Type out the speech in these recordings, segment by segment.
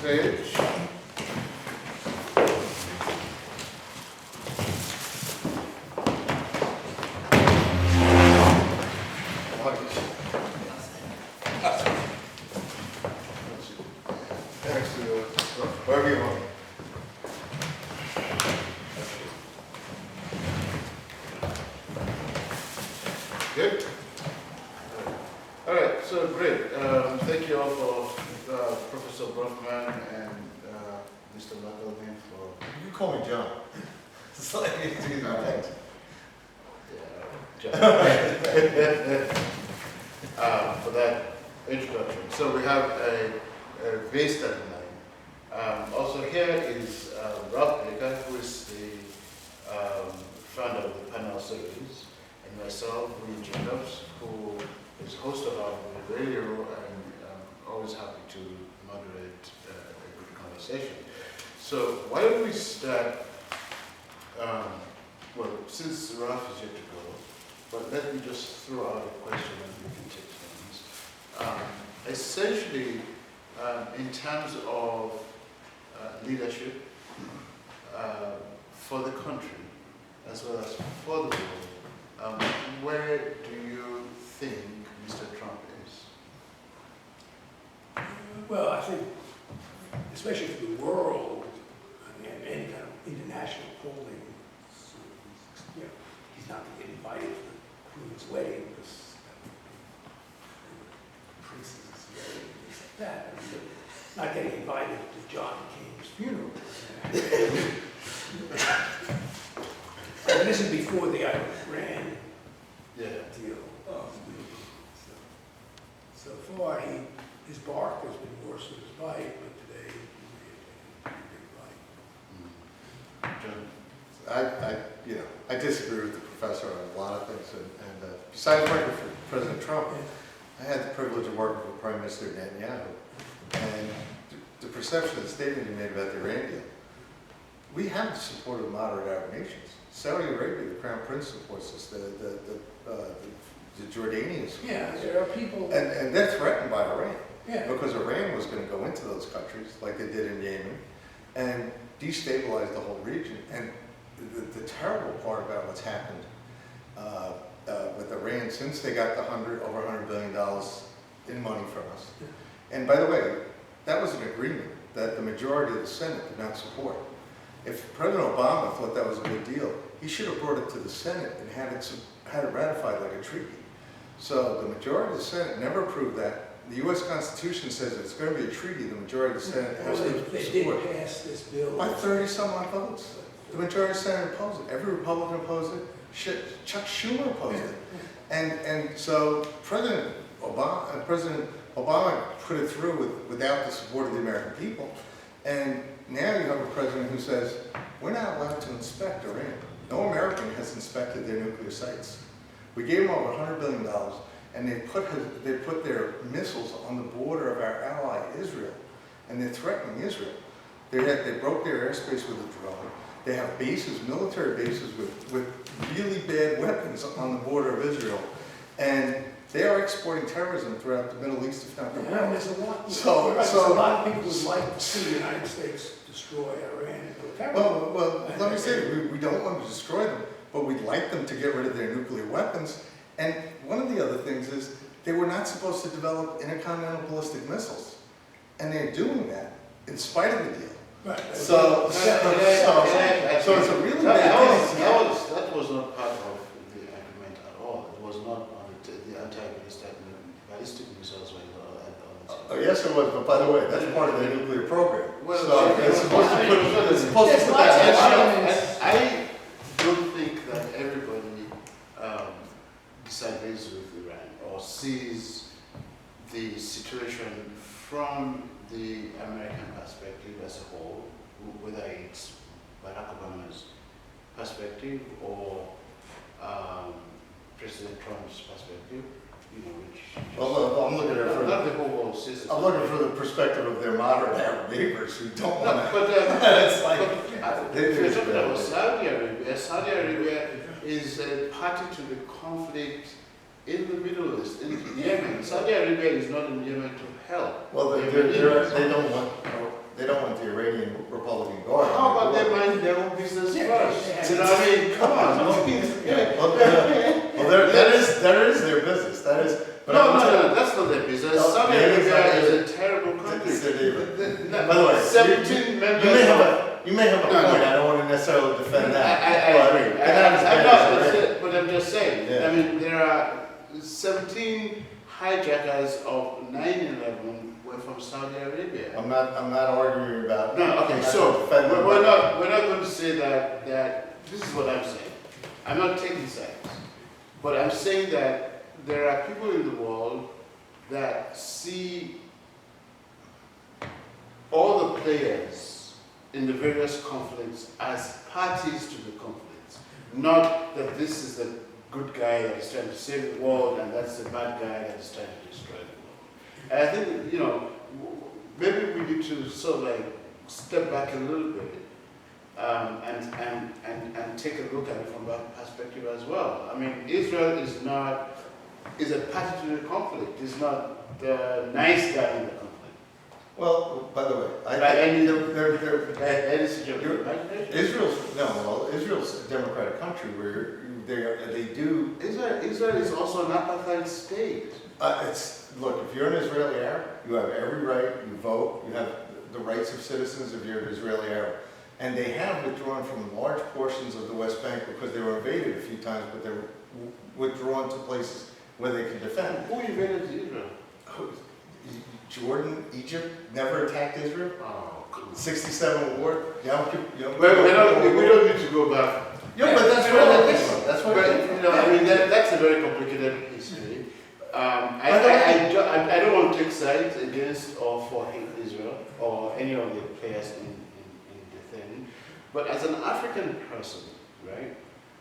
stage. Thanks to you. Wherever you want. Good. All right, so great. Thank you all for Professor Brofman and Mr. McLaughlin for. You call me John. It's like it's easy to think. For that introduction. So we have a base study line. Also here is Ralph Baker, who is the founder of the panel series, and myself, Wuyi, who is host of our radio and always happy to moderate a good conversation. So why don't we start, well, since Ralph is yet to go, but let me just throw out a question and we can take turns. Essentially, in terms of leadership for the country as well as for the world, where do you think Mr. Trump is? Well, I think, especially for the world, and any kind of international polling, you know, he's not going to get invited to the Queen's wedding because the princess's wedding and things like that. I mean, not getting invited to John King's funeral. And this is before the Iran deal. So far, his bark has been worse than his bite, but today he may have taken a big bite. I disagree with the professor on a lot of things, and besides working for President Trump, I had the privilege of working for Prime Minister Netanyahu, and the perception of the statement he made about the Iran deal, we have the support of moderate Arab nations. Saudi Arabia, the Crown Prince supports us, the Jordanians. Yeah, there are people. And they're threatened by Iran. Yeah. Because Iran was going to go into those countries, like they did in Yemen, and destabilize the whole region. And the terrible part about what's happened with Iran, since they got over $100 billion in money from us. And by the way, that was an agreement that the majority of the Senate did not support. If President Obama thought that was a good deal, he should have brought it to the Senate and had it ratified like a treaty. So the majority of the Senate never approved that. The U.S. Constitution says if it's going to be a treaty, the majority of the Senate has to support They did pass this bill. by 30-some-odd votes. The majority of the Senate opposed it. Every Republican opposed it. Chuck Schumer opposed it. And so President Obama put it through without the support of the American people. And now you have a president who says, we're not allowed to inspect Iran. No American has inspected their nuclear sites. We gave them over $100 billion, and they put their missiles on the border of our ally Israel, and they're threatening Israel. They broke their airspace with a drone. They have bases, military bases with really bad weapons on the border of Israel, and they are exporting terrorism throughout the Middle East, if not the world. There's a lot. So a lot of people would like to see the United States destroy Iran and go terrorism. Well, let me say, we don't want to destroy them, but we'd like them to get rid of their nuclear weapons. And one of the other things is they were not supposed to develop intercontinental ballistic missiles, and they're doing that in spite of the deal. Right. So it's a really bad thing. That was not part of the agreement at all. It was not on the anti-ballistic missiles. Oh, yes, it was, but by the way, that's part of their nuclear program. Well, so it's supposed to put that. I don't think that everybody disagrees with Iran or sees the situation from the American perspective as a whole, whether it's Barack Obama's perspective or President Trump's perspective. Well, I'm looking at it not the whole world sees it. I'm looking for the perspective of their moderate Arab neighbors who don't want to. It's like if you're talking about Saudi Arabia is a party to the conflict in the Middle East, in Yemen. Saudi Arabia is not in Yemen to help. Well, they don't want. they don't want the Iranian Republican Guard. How about they they mind their own business Yeah, first? yeah. You know what I mean? Come on. Well, that is their business. That is. But No, I will tell you- that's not their business. No, Saudi yeah, it's Arabia not- is a terrible country. It's a- By the way, 17 members. you may have a No, no. point. I don't want to necessarily defend that. I but agree. they're not as bad as Iran. But I'm just saying. Yeah. I mean, there are 17 hijackers of 9/11 were from Saudi Arabia. I'm not arguing about. No, okay. I'm not So defending them. we're not going to say that this is what I'm saying. I'm not taking sides, but I'm saying that there are people in the world that see all the players in the various conflicts as parties to the conflicts, not that this is the good guy that is trying to save the world and that's the bad guy that is trying to destroy the world. And I think, you know, maybe we need to sort of like step back a little bit and take a look at it from that perspective as well. I mean, Israel is a party to the conflict. It's not the nice guy in the conflict. Well, by the way, I By any think any stretch of the imagination. Israel's a democratic country where they do. Israel is also an apartheid state. Look, if you're an Israeli Arab, you have every right. You vote. You have the rights of citizens if you're an Israeli Arab. And they have withdrawn from large portions of the West Bank because they were invaded a few times, but they were withdrawn to places where they could defend. Who invaded Israel? Jordan, Egypt never attacked Israel. Oh, come on. 67 war. We don't need to go back. Yeah, but that's what I think. That's what I think. You know, I mean, that's a very complicated history. I don't want to take sides against or for Israel or any of the players in the thing. But as an African person, right,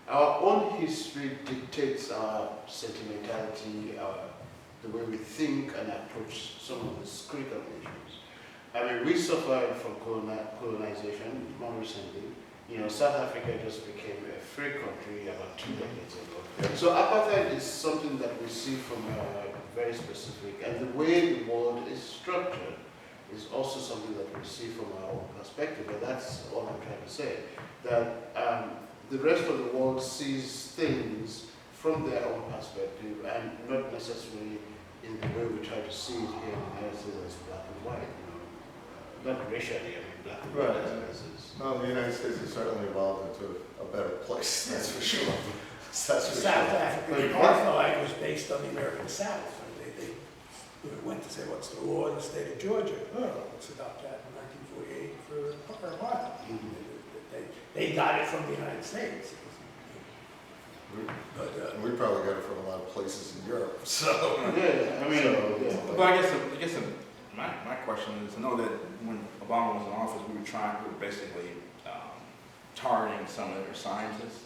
our own history dictates our sentimentality, the way we think and approach some of these critical issues. I mean, we suffered from colonization more recently. You know, South Africa just became a free country about 2 decades ago. So apartheid is something that we see from very specific, and the way the world is structured is also something that we see from our own perspective. But that's all I'm trying to say. That the rest of the world sees things from their own perspective and not necessarily in the way we try to see it here in the United States as black and white. You know, not racially, I mean black and white as No, the United States has certainly evolved into a better place, that's for sure. That's for South sure. African apartheid was based on the American South. They went to say, what's the law in the state of Georgia? Oh, let's adopt that in 1948 for apartheid. They got it from the United States. But, We probably got it from a lot of places in Europe, so. Yeah, I mean, But I guess my question is, I know that when Obama was in office, we were basically targeting some of their scientists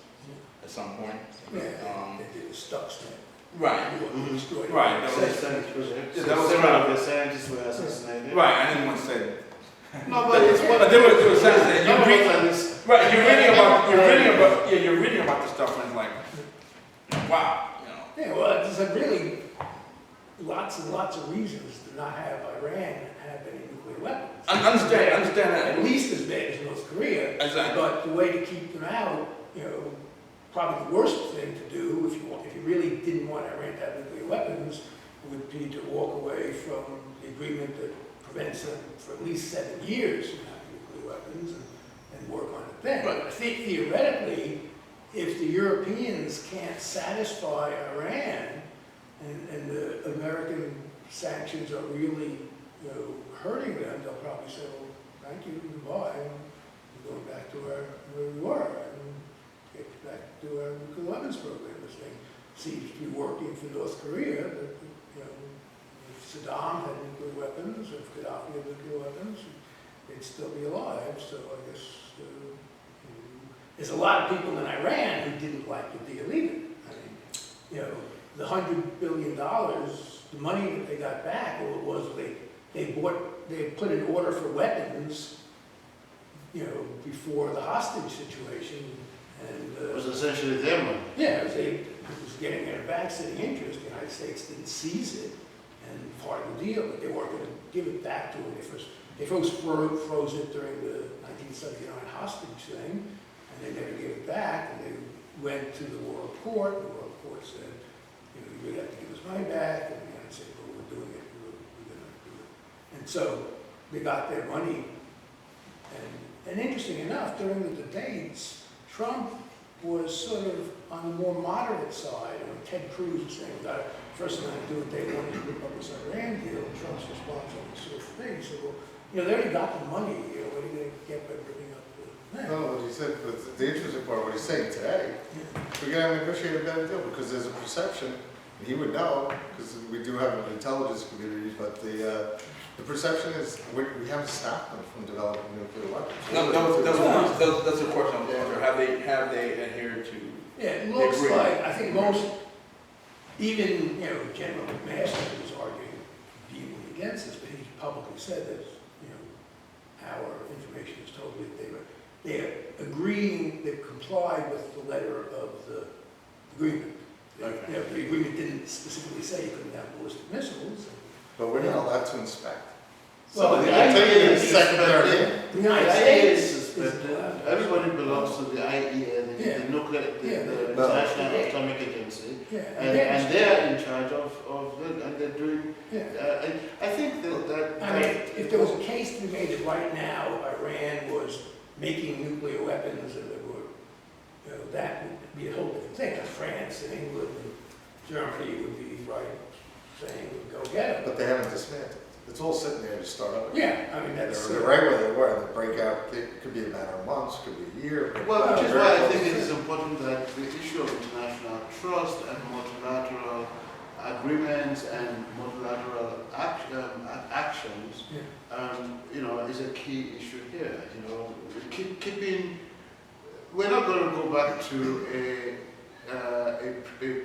at some point. they did the Stuxnet. Right. Destroyed it. Right. That was, several of the scientists were assassinated. right. I didn't want to say. No, but it's what But there was a sense that None of you us read. are this- Right. You're reading about this stuff, and it's like, wow. You know. Yeah, well, there's really lots and lots of reasons to not have Iran have any nuclear weapons. I understand that. At least as bad as North Korea. Exactly. But the way to keep them out, you know, probably the worst thing to do if you really didn't want Iran to have nuclear weapons would be to walk away from the agreement that prevents them for at least 7 years from having nuclear weapons and work on it then. But I think theoretically, if the Europeans can't satisfy Iran and the American sanctions are really, you know, hurting them, they'll probably say, well, thank you, goodbye, and we're going back to where we were, and get back to our nuclear weapons program. This thing seems to be working for North Korea, but, you know, if Saddam had nuclear weapons, if Gaddafi had nuclear weapons, they'd still be alive, so I guess there's a lot of people in Iran who didn't like the deal either. I mean, you know, the $100 billion, the money that they got back, all it was they put an order for weapons, you know, before the hostage situation, and It was essentially their money. yeah, it was getting their back sitting interest. The United States didn't seize it, and part of the deal, but they weren't going to give it back to them. They first froze it during the 1979 hostage thing, and they never gave it back, and they went to the World Court. The World Court said, you really have to give us money back, and the United States said, well, we're doing it, we're going to do it. And so they got their money. And interesting enough, during the debates, Trump was sort of on the more moderate side. I mean, Ted Cruz was saying, first thing I do what they wanted to rip up this Iran deal, and Trump's response on the sort of thing. He said, well, they already got the money, what are you going to get by ripping up the... No, what he said, but the interesting part, what he's saying today, we're going to negotiate a better deal because there's a perception, and he would know, because we do have an intelligence community, but the perception is we haven't stopped them from developing nuclear weapons. That's a question I'm answering. Have they adhered to? Yeah, it looks like, I think most, even, General McMaster was arguing vehemently against this, but he publicly said that, our information is totally, they're agreeing, they've complied with the letter of the agreement. Okay. The agreement didn't specifically say you couldn't have ballistic missiles. But we're not allowed to inspect. Well, the I'll tell you IAEA in is secondary. The The United IAEA States is suspended. Everybody belongs to the IAEA, the nuclear, the International Atomic Agency, and they are in charge of it, and they're doing. And I think that. I mean, if there was a case to be made that right now Iran was making nuclear weapons and there were, that would be a whole different thing. France and England and Germany would be right saying, go get it. But they haven't dismantled. It's all sitting there to start up. Yeah, I mean, that's... They're right where they were. The breakout, it could be a matter of months, could be a year. Well, which is why I think it is important that the issue of international trust and multilateral agreements and multilateral actions, is a key issue here. Keeping, we're not going to go back to a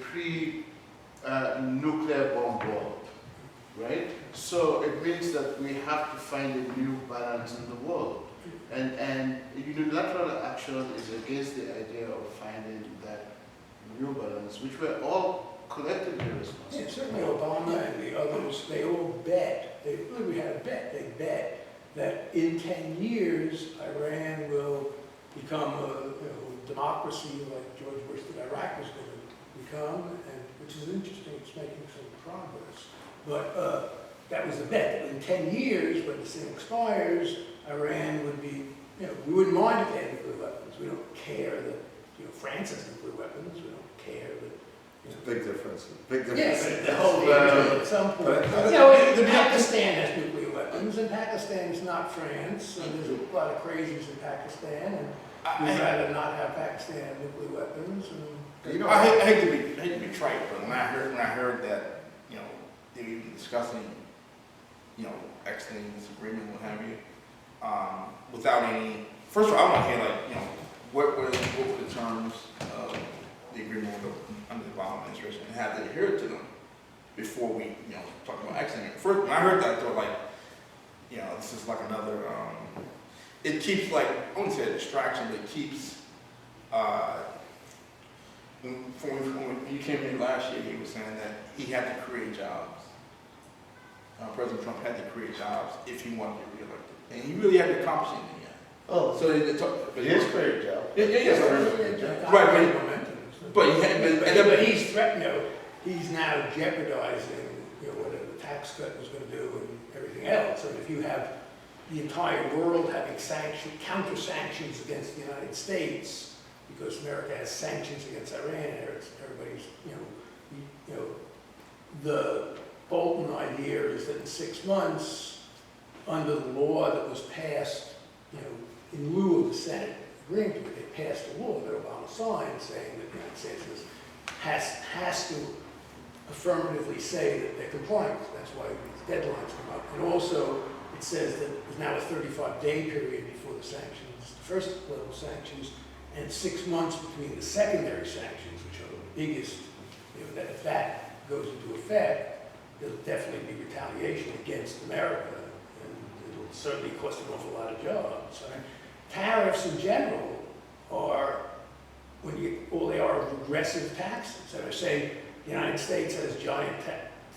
pre-nuclear bomb world, right? So it means that we have to find a new balance in the world. And unilateral action is against the idea of finding that new balance, which we're all collectively responsible. Yeah, certainly Obama and the others, they all bet, we had a bet, they bet that in 10 years, Iran will become a democracy like George Bush that Iraq was going to become, and which is interesting, it's making some progress. But that was the bet, that in 10 years, when this thing expires, Iran would be, we wouldn't mind if they had nuclear weapons. We don't care that, France has nuclear weapons. We don't care that, It's a big difference. Big difference. yeah, but the whole thing, at some point, Pakistan has nuclear weapons, and Pakistan is not France, and there's a lot of crazies in Pakistan, and we'd rather not have Pakistan have nuclear weapons. And, I hate to be trite, but when I heard that, they were discussing, exiting this agreement, what have you, without any. First of all, I want to hear what were the terms of the agreement under the Obama administration, and have they adhered to them before we, talk about exiting it. First, when I heard that, I thought this is like another. It keeps I wouldn't say a distraction, but it keeps. When you came here last year, he was saying that he had to create jobs. President Trump had to create jobs if he wanted to get reelected, and he really hadn't accomplished anything yet. Oh, So but he has created a job. Yeah. Right, but he's threatened, he's now jeopardizing, whatever the tax cut was going to do and everything else. And if you have the entire world having counter sanctions against the United States, because America has sanctions against Iran, and everybody's, the Bolton idea is that in 6 months, under the law that was passed, in lieu of the Senate agreeing to it, they passed a law that Obama signed saying that the United States has to affirmatively say that they're compliant. That's why these deadlines come up. And also, it says that there's now a 35-day period before the sanctions, the first level sanctions, and 6 months between the secondary sanctions, which are the biggest, that if that goes into effect, there'll definitely be retaliation against America, and it'll certainly cost an awful lot of jobs. I mean, tariffs in general are, all they are regressive taxes. So they say the United States has giant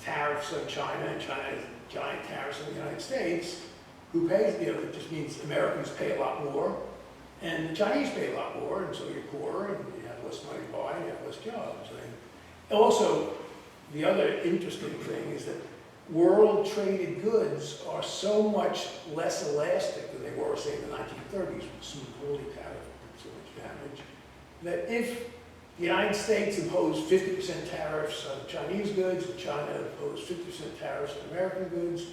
tariffs on China, and China has giant tariffs on the United States. who pays, it just means Americans pay a lot more, and the Chinese pay a lot more, and so you're poorer, and you have less money to buy, and you have less jobs. And also, the other interesting thing is that world traded goods are so much less elastic than they were, say, in the 1930s, with the Smoot-Hawley tariff did so much damage, that if the United States imposed 50% tariffs on Chinese goods, and China imposed 50% tariffs on American goods,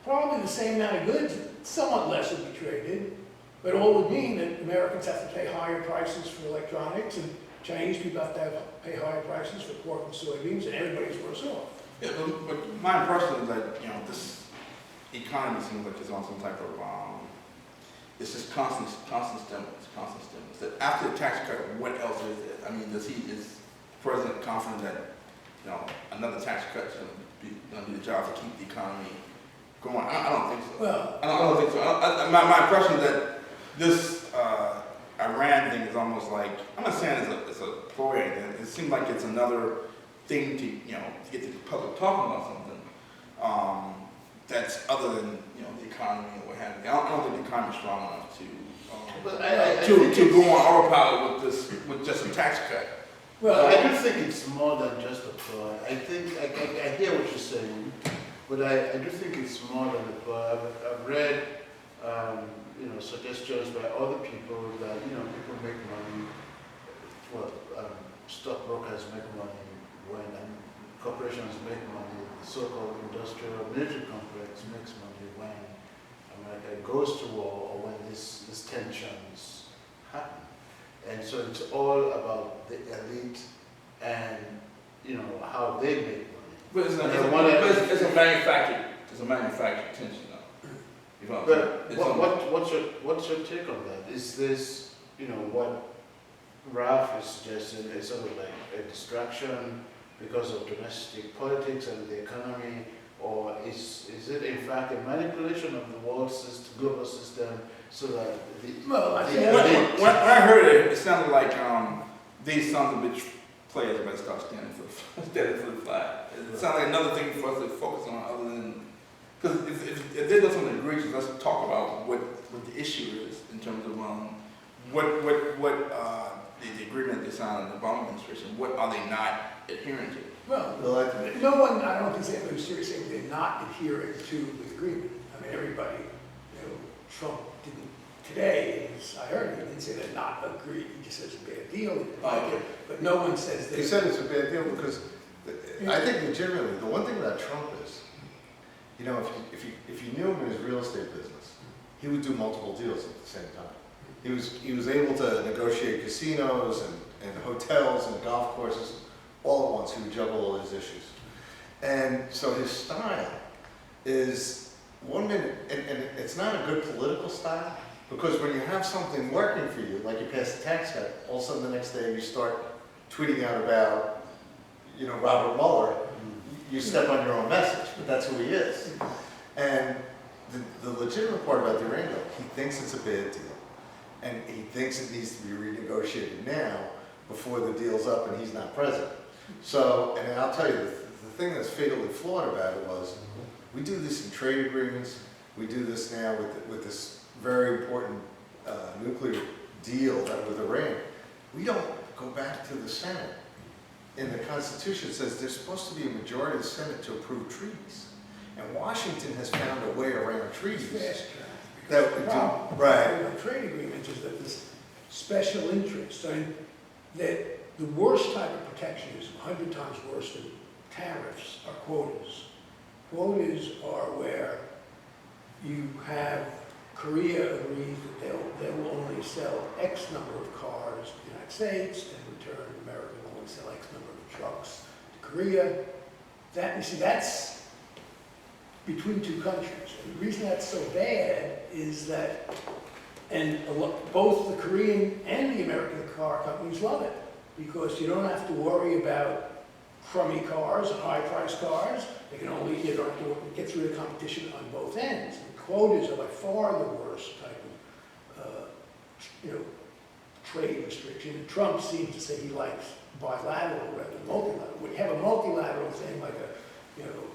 probably the same amount of goods, somewhat less would be traded, but all would mean that Americans have to pay higher prices for electronics, and Chinese people have to pay higher prices for pork and soybeans, and everybody's worse off. Yeah, but my impression is that, this economy seems like it's on some type of, it's just constant stimulus. That after the tax cut, what else is it? I mean, is the president confident that, another tax cut is going to be the job to keep the economy going? I don't think so. Well, I don't think so. My impression is that this Iran thing is almost like, I'm not saying it's a ploy, it seems like it's another thing to, to get the public talking about something that's other than, the economy or what have you. I don't think the economy is strong enough to go on autopilot with just a tax cut. Well, I do think it's more than just a ploy. I think, I hear what you're saying, but I do think it's more than a ploy. I've read, suggestions by other people that, people make money, stockbrokers make money when, and corporations make money, the so-called industrial military complex makes money when America goes to war or when these tensions happen. And so it's all about the elite and, how they make money. But it's a manufactured tension, though. But what's your take on that? Is this, what Ralph is suggesting is sort of like a distraction because of domestic politics and the economy, or is it in fact a manipulation of the world system, global system, so that when I heard it, it sounded like these sons of bitch players better start standing for the flag. It sounded like another thing for us to focus on, other than, because if they're doing something egregious, let's talk about what the issue is in terms of what the agreement they signed in the Obama administration. What are they not adhering to? Well, no one, I don't think anybody was seriously saying they're not adhering to the agreement. I mean, everybody, Trump didn't, today, as I heard, he didn't say they're not agreed. He just says it's a bad deal, he didn't like it, but no one says that. He said it's a bad deal because I think legitimately, the one thing about Trump is, if you knew him in his real estate business, he would do multiple deals at the same time. He was able to negotiate casinos and hotels and golf courses all at once. He would juggle all his issues. And so his style is 1 minute, and it's not a good political style, because when you have something working for you, like you pass the tax cut, all of a sudden the next day you start tweeting out about, Robert Mueller, you step on your own message, but that's who he is. And the legitimate part about the Iran deal, he thinks it's a bad deal. And he thinks it needs to be renegotiated now before the deal's up and he's not president. So, and I'll tell you, the thing that's fatally flawed about it was, we do this in trade agreements, we do this now with this very important nuclear deal with Iran. We don't go back to the Senate. In the Constitution, it says there's supposed to be a majority of the Senate to approve treaties. And Washington has found a way around treaties. Fast track. That The problem with trade agreements is that this special interest, that the worst type of protectionism, 100 times worse than tariffs, are quotas. Quotas are where you have Korea agrees that they will only sell X number of cars to the United States, and in return America will only sell X number of trucks to Korea. That's between two countries. And the reason that's so bad is that, both the Korean and the American car companies love it, because you don't have to worry about crummy cars or high-priced cars. You don't have to get through the competition on both ends. And quotas are by far the worst type of, trade restriction. And Trump seems to say he likes bilateral rather than multilateral. When you have a multilateral thing like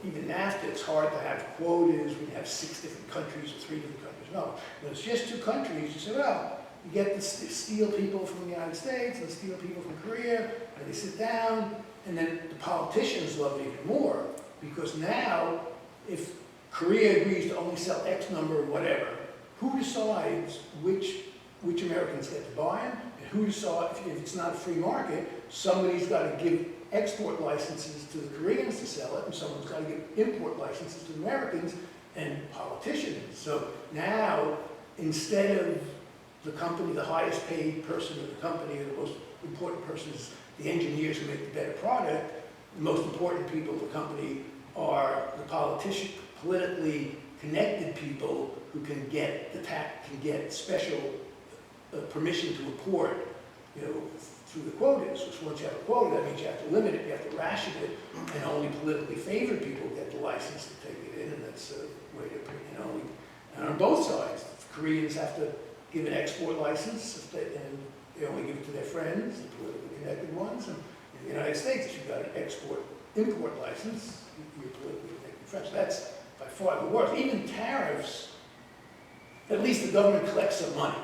even NAFTA, it's hard to have quotas when you have 6 different countries or 3 different countries No, when it's just two countries, you say, well, you get the steel people from the United States and the steel people from Korea, and they sit down, and then the politicians love it even more, because now, if Korea agrees to only sell X number of whatever, who decides which Americans get to buy them, and who decides, if it's not a free market, somebody's got to give export licenses to the Koreans to sell it, and someone's got to give import licenses to the Americans and politicians. So now, instead of the company, the highest paid person in the company, or the most important person is the engineers who make the better product, the most important people of the company are the politician, politically connected people who can get special permission to import, through the quotas. So once you have a quota, that means you have to limit it, you have to ration it, and only politically favored people get the license to take it in, and that's a way to, and on both sides, the Koreans have to give an export license, and they only give it to their friends, the politically connected ones, and in the United States, if you've got an import license, you're politically connected friends. That's by far the worst. Even tariffs, at least the government collects some money.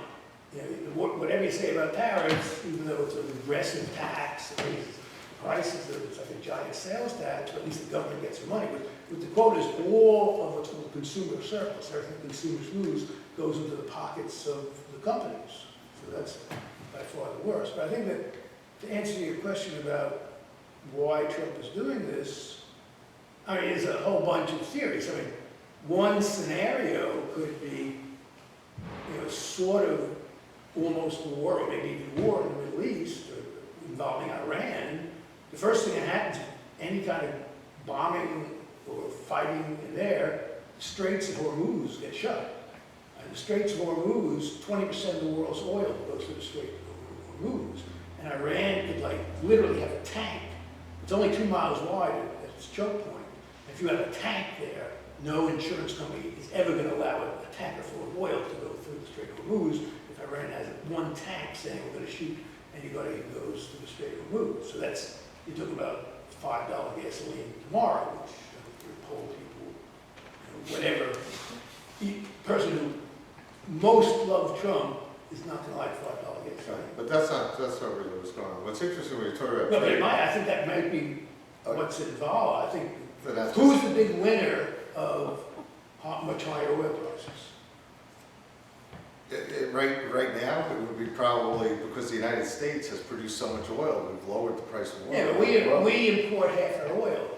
Whatever you say about tariffs, even though it's a regressive tax, it raises prices, it's like a giant sales tax, but at least the government gets some money. With the quotas, all of what's called consumer surplus, everything consumers lose, goes into the pockets of the companies. So that's by far the worst. But I think that to answer your question about why Trump is doing this, there's a whole bunch of theories. One scenario could be, sort of almost war, or maybe even war in the Middle East, involving Iran. The first thing that happens, any kind of bombing or fighting in there, the Straits of Hormuz get shut. And the Straits of Hormuz, 20% of the world's oil goes to the Straits of Hormuz. And Iran could literally have a tank. It's only 2 miles wide at its choke point. If you have a tank there, no insurance company is ever going to allow a tanker full of oil to go through the Strait of Hormuz. If Iran has one tank saying we're going to shoot anybody who goes to the Strait of Hormuz. So that's, you talk about $5 gasoline tomorrow, which would poll people, whatever. The person who most loves Trump is not going to like $5 gasoline. But that's not really what's going on. What's interesting when you talk about No, trade, but I think that might be what's involved. I think but that's who's the big winner of much higher oil prices? right now, it would be probably because the United States has produced so much oil, we've lowered the price of oil. Yeah, but we import half our oil.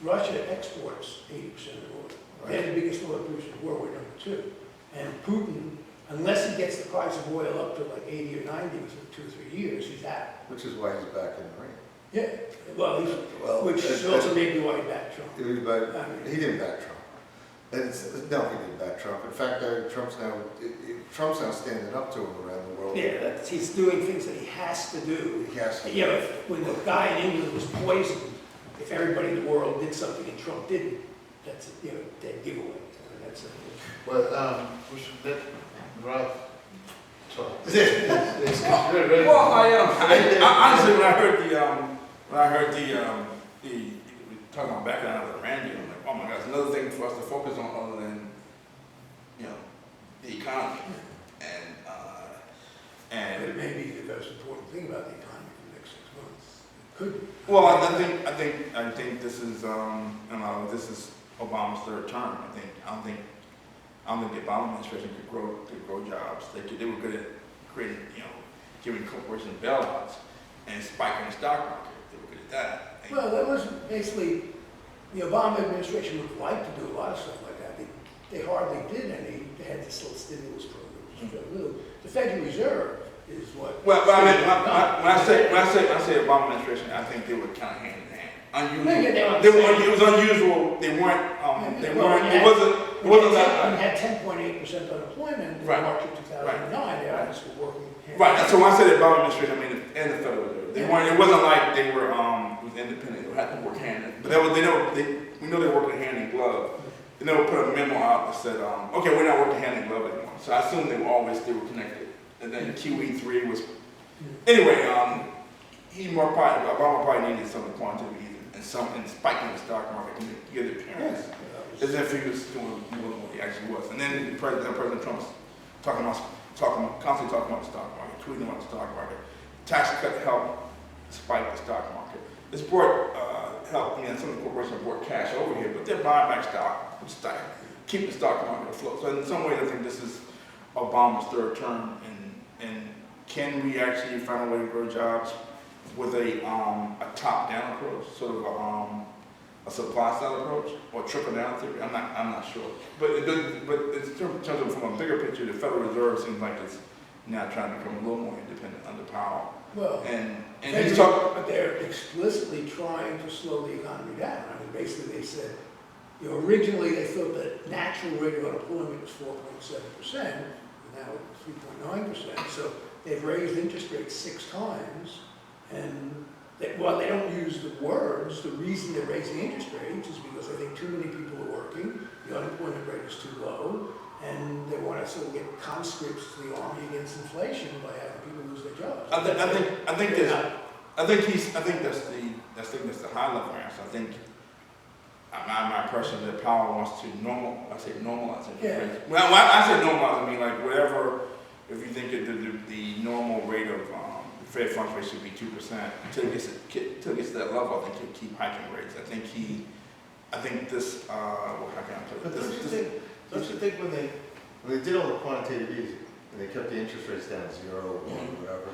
Russia exports 80% of the oil. Right. They're the biggest oil producer in the world, we're number 2. And Putin, unless he gets the price of oil up to 80 or 90 within 2 or 3 years, he's out. Which is why he's back in the ring. Yeah, well, which is also maybe why he backed Trump. He didn't back Trump. No, he didn't back Trump. In fact, Trump's now standing up to him around the world. Yeah, he's doing things that he has to do. He has to. When the guy in England was poisoned, if everybody in the world did something and Trump didn't, that's a dead giveaway. That's it. Well, we should let Ralph talk. Well, I honestly, when I heard the talking about background of the Randy, I'm like, oh my God, it's another thing for us to focus on other than, the economy. But it may be the most important thing about the economy for the next 6 months. It could be. Well, I think this is this is Obama's third term. I don't think the Obama administration could grow jobs. They were good at creating, giving corporations bailouts and spiking the stock market. They were good at that. Well, that was basically, the Obama administration would like to do a lot of stuff like that. They hardly did any. They had this little stimulus program. The Federal Reserve is what. Well, but when I say Obama administration, I think they were kind of hand in hand. Unusual. It was unusual. They weren't. It wasn't. When you had 10.8% unemployment in Right. March of 2009, they obviously were working hand in Right. hand. So when I say the Obama administration, I mean and the Federal Reserve. They weren't. It wasn't like they were independent. They had to work hand in. But we know they were working hand in glove. They never put a memo out that said, okay, we're not working hand in glove anymore. So I assume they were connected. And then QE3 was, anyway, Obama probably needed some quantitative easing. and spiking the stock market to give the appearance as if he was doing more than what he actually was. And then President Trump's constantly talking about the stock market, tweeting about the stock market. Tax cut helped spike the stock market. This brought help. Some of the corporations brought cash over here, but they're buying back stock, which keep the stock market afloat. So in some ways, I think this is Obama's third term, and can we actually find a way to grow jobs with a top-down approach, sort of a supply-side approach, or trickle-down theory? I'm not sure. But in terms of from a bigger picture, the Federal Reserve seems like it's now trying to become a little more independent under Powell. Well, and he's talking. But they're explicitly trying to slow the economy down. I mean, basically they said, originally they thought the natural rate of unemployment was 4.7%, and now it's 3.9%. So they've raised interest rates 6 times, and while they don't use the words, the reason they're raising interest rates is because they think too many people are working, the unemployment rate is too low, and they want to sort of get conscripts to the army against inflation by having people lose their jobs. I think that's the high level answer. I think my impression that Powell wants to normalize interest rates. When I say normalize, I mean like whatever. If you think that the normal rate of the Fed funds rate should be 2%, until it gets to that level, I think he'll keep hiking rates. I think this. How can I put it? Don't you think when they did all the quantitative easing and they kept the interest rates down to 0 or 1 or whatever,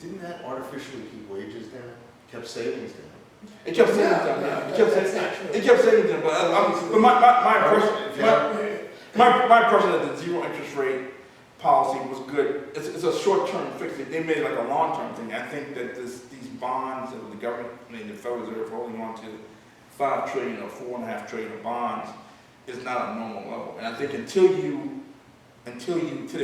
didn't that artificially keep wages down? Kept savings down? It kept savings down. It kept savings down. But my impression that the zero interest rate policy was good. It's a short-term fix. They made it like a long-term thing. I think that these bonds that the government, the Federal Reserve holding on to $5 trillion or $4.5 trillion of bonds is not a normal level. And I think until they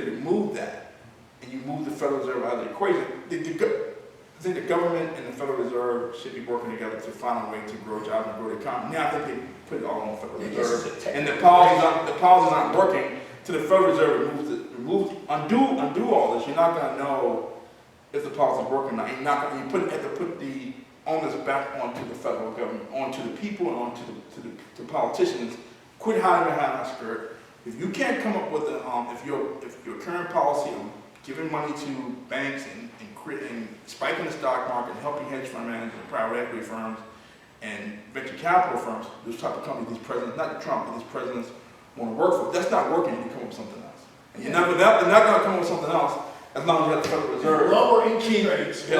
remove that and you move the Federal Reserve out of the equation, I think the government and the Federal Reserve should be working together to find a way to grow jobs and grow the economy. Now I think they put it all on the Federal Reserve, and the policies aren't working. So the Federal Reserve undo all this. You're not going to know if the policy is working or not. You have to put the onus back onto the federal government, onto the people, and onto the politicians. Quit hiding behind that skirt. If you can't come up with if your current policy of giving money to banks and spiking the stock market and helping hedge fund managers and private equity firms and venture capital firms, those type of companies, these presidents, not Trump, but these presidents want to work for, that's not working, you come up with something else. And they're not going to come up with something else as long as you have the Federal Reserve. Lower interest rates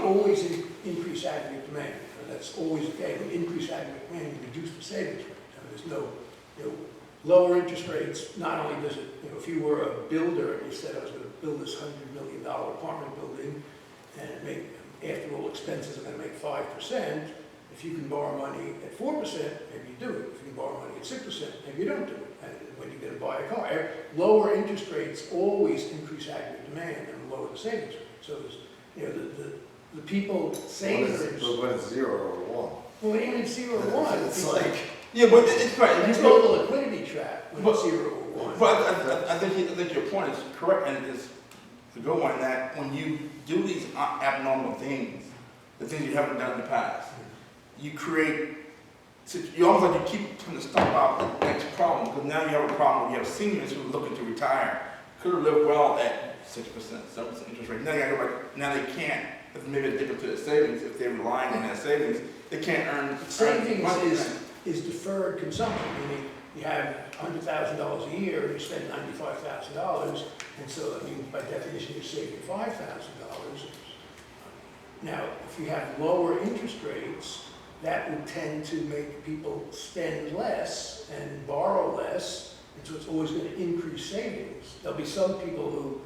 always increase aggregate demand. That's always okay. We increase aggregate demand, we reduce the savings rate. There's no, lower interest rates, not only does it, if you were a builder and you said I was going to build this $100 million apartment building and after all expenses are going to make 5%, if you can borrow money at 4%, maybe you do it. If you can borrow money at 6%, maybe you don't do it. And when you get to buy a car, lower interest rates always increase aggregate demand and lower the savings rate. So there's, the people savers. But when it's 0 or 1. Well, even 0 or 1, it's like. Yeah, but it's right. It's called the liquidity trap when it's 0 or 1. But I think your point is correct, and it's a good one, that when you do these abnormal things, the things you haven't done in the past, you almost like you keep trying to stomp out the next problem, because now you have a problem where you have seniors who are looking to retire, could have lived well at 6%, 7% interest rate. Now they can't, if maybe it's different to their savings, if they're relying on their savings, they can't earn savings is deferred consumption, meaning you have $100,000 a year, you spend $95,000, and so that means by definition you're saving $5,000. Now, if you have lower interest rates, that would tend to make people spend less and borrow less, and so it's always going to increase savings. There'll be some people who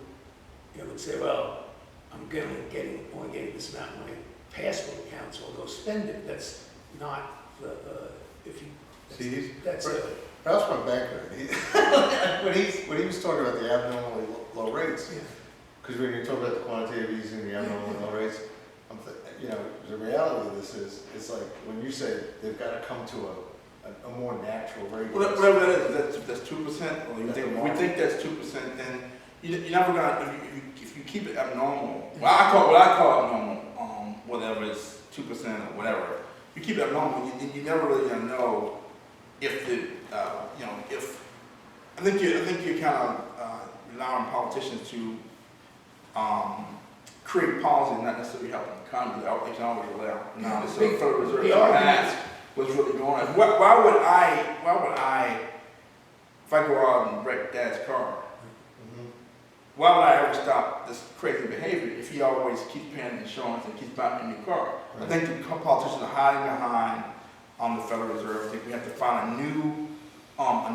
would say, well, I'm only getting this amount in my passbook account, so I'll go spend it. That's not That's my banker. When he was talking about the abnormally low rates, because when you talk about the quantitative easing, the abnormally low rates, the reality of this is, it's like when you say they've got to come to a more natural rate. Whatever that is, that's 2%, or we think that's 2%, then you're never gonna, if you keep it abnormal, what I call abnormal, whatever it's 2% or whatever, you keep it alone, you never really gonna know if the, if, I think you kind of allowing politicians to create policy, not necessarily helping the economy. They can always rely on. Now, the Federal Reserve to ask what's really going on. Why would I, if I go out and wreck Dad's car, why would I ever stop this crazy behavior if he always keeps paying insurance and keeps buying a new car? Right. I think the politicians are hiding behind the Federal Reserve. I think we have to find a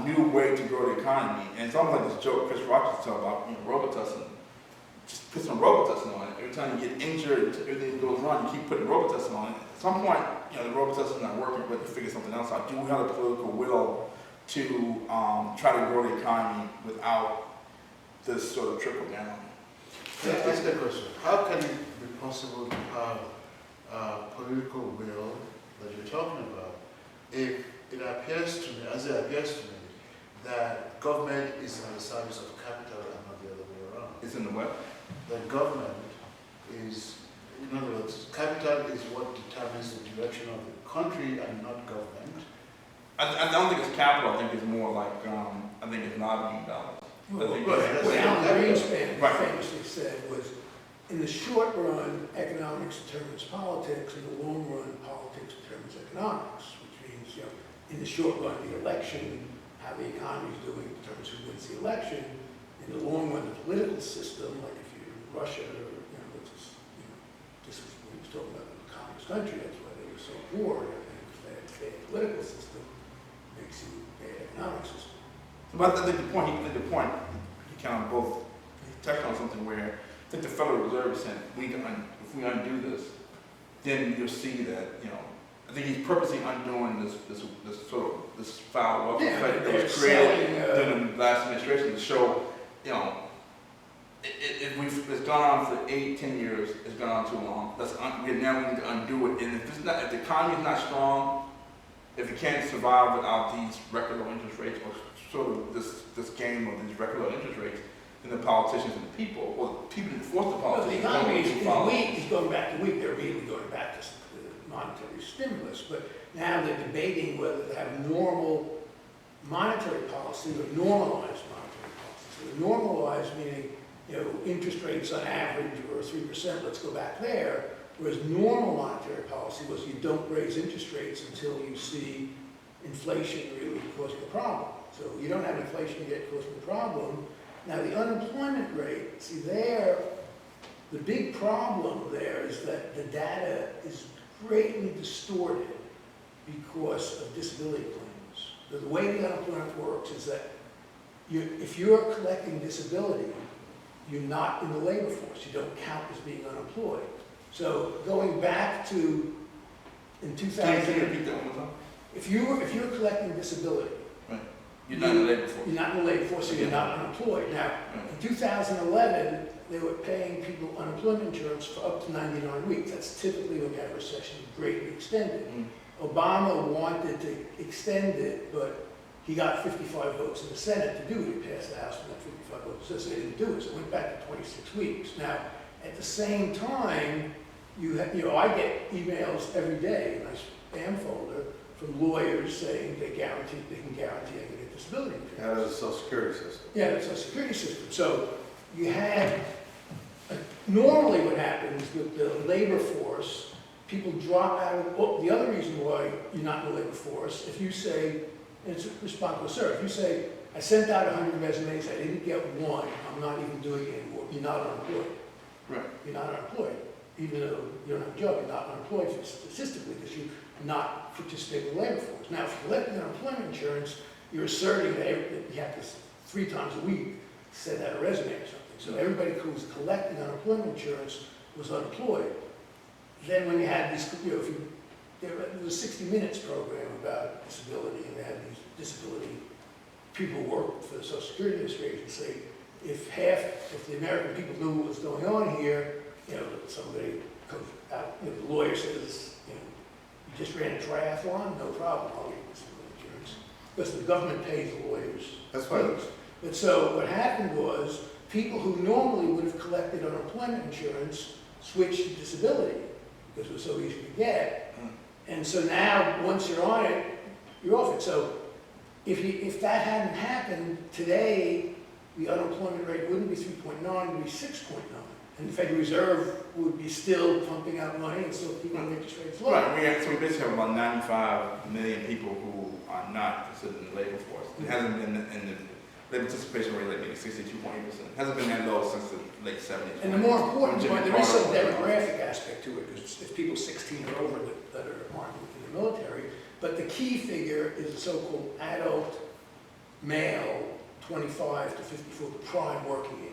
new way to grow the economy. And it's almost like this joke Chris Rock used to tell about, Robitussin. Just put some Robitussin on it. Every time you get injured, everything goes wrong, you keep putting Robitussin on it. At some point, the Robitussin is not working, but to figure something else out. Do we have the political will to try to grow the economy without this sort of trickle down? That's the question. How can it be possible to have political will that you're talking about if it appears to me, as it appears to me, that government is at the service of capital and not the other way around? It's in the what? The government is, in other words, capital is what determines the direction of the country and not government. I don't think it's capital. I think it's more like I think it's lobbying dollars. What Alan Greenspan famously said was, in the short run, economics determines politics. In the long run, politics determines economics, which means, in the short run, the election, how the economy is doing determines who wins the election. In the long run, the political system, like if you're in Russia, or, this was when he was talking about the communist country, that's why they were so poor, because they had a bad political system, makes you a bad economic system. But I think the point, you kind of both touched on something where I think the Federal Reserve said, if we undo this, then you'll see that, I think he's purposely undoing this foul wealth effect that was created during the last administration to show, it's gone on for 8-10 years, it's gone on too long. Now we need to undo it. And if the economy is not strong, if it can't survive without these record low interest rates, or sort of this game of these record low interest rates, then the politicians and the people, or the people who force the politicians. Well, the economy is going back to weak. They're really going back to monetary stimulus, but now they're debating whether to have normal monetary policy or normalized monetary policy. So normalized meaning, interest rates on average were 3%, let's go back there, whereas normal monetary policy was you don't raise interest rates until you see inflation really causing a problem. So you don't have inflation yet causing a problem. Now the unemployment rate, see there, the big problem there is that the data is greatly distorted because of disability claims. The way the unemployment works is that if you're collecting disability, you're not in the labor force. You don't count as being unemployed. So going back to in 2000, can you repeat that one more time? If you're collecting disability, right, you're not in the labor force. You're not in the labor force, so you're not unemployed. Now, in 2011, they were paying people unemployment insurance for up to 99 weeks. That's typically when you have a recession, greatly extended. Obama wanted to extend it, but he got 55 votes in the Senate to do it. He passed the House with that 55 votes, so they didn't do it. So it went back to 26 weeks. Now, at the same time, I get emails every day in my spam folder from lawyers saying they can guarantee I can get disability insurance. That is a Social Security system. Yeah, it's a security system. So you had, normally what happens with the labor force, people drop out of, well, the other reason why you're not in the labor force, if you say, and it's responsible, sir, if you say, I sent out 100 resumes, I didn't get one, I'm not even doing it anymore, you're not unemployed. Right. You're not unemployed. Even though you don't have a job, you're not unemployed statistically because you're not participating in the labor force. Now, if you're collecting unemployment insurance, you're asserting that you have to 3 times a week send out a resume or something. So everybody who was collecting unemployment insurance was unemployed. Then when you had these, there was a 60 Minutes program about disability, and they had these disability people work for the Social Security Administration say, if the American people knew what was going on here, somebody comes out, the lawyer says, you just ran a triathlon, no problem, I'll get disability insurance. Because the government pays the lawyers. That's right. But so what happened was, people who normally would have collected unemployment insurance switched to disability, because it was so easy to get. And so now, once you're on it, you're off it. So if that hadn't happened, today, the unemployment rate wouldn't be 3.9, it would be 6.9. And the Federal Reserve would be still pumping out money and still keeping interest rates low. Right, so we basically have about 95 million people who are not considered in the labor force. It hasn't been in the labor participation rate like maybe 62.8%. It hasn't been that low since the late 70s. And the more important Jimmy point, there is some Carter- demographic aspect to it, because it's people 16 or over that aren't in the military. But the key figure is the so-called adult male, 25 to 54, the prime working age.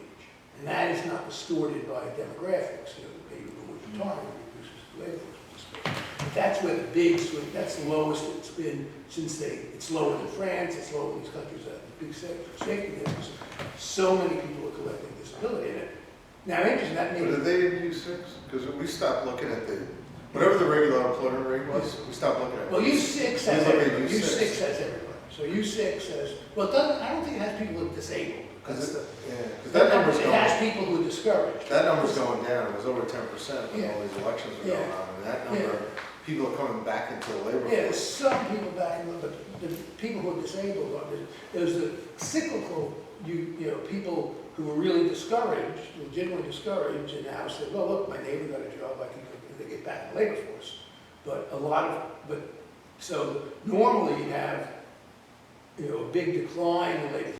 And that is not distorted by demographics. You know, the baby boomers retirement reduces the labor force participation. But that's where the big swing, that's the lowest it's been since it's lower than France, it's lower in these countries that have big safety nets. So many people are collecting disability in it. Now, interesting, that But means. are they in U6? Because we stopped looking at whatever the regular unemployment rate was, we stopped looking at it. Well, U6 has We look at everybody. U6. U6 has everybody. So U6 says, well, it doesn't, I don't think it has people who are disabled. Because that number's It has going, people who are discouraged. that number's going down, it was over 10% when Yeah. all these elections were going Yeah. on, and that number, people are coming back into the labor Yeah, there's force. some people back in, but the people who are disabled, there's the cyclical, you know, people who are really discouraged, legitimately discouraged, and now say, well, look, my neighbor got a job, I can they get back in the labor force. But so normally you have, you know, a big decline in labor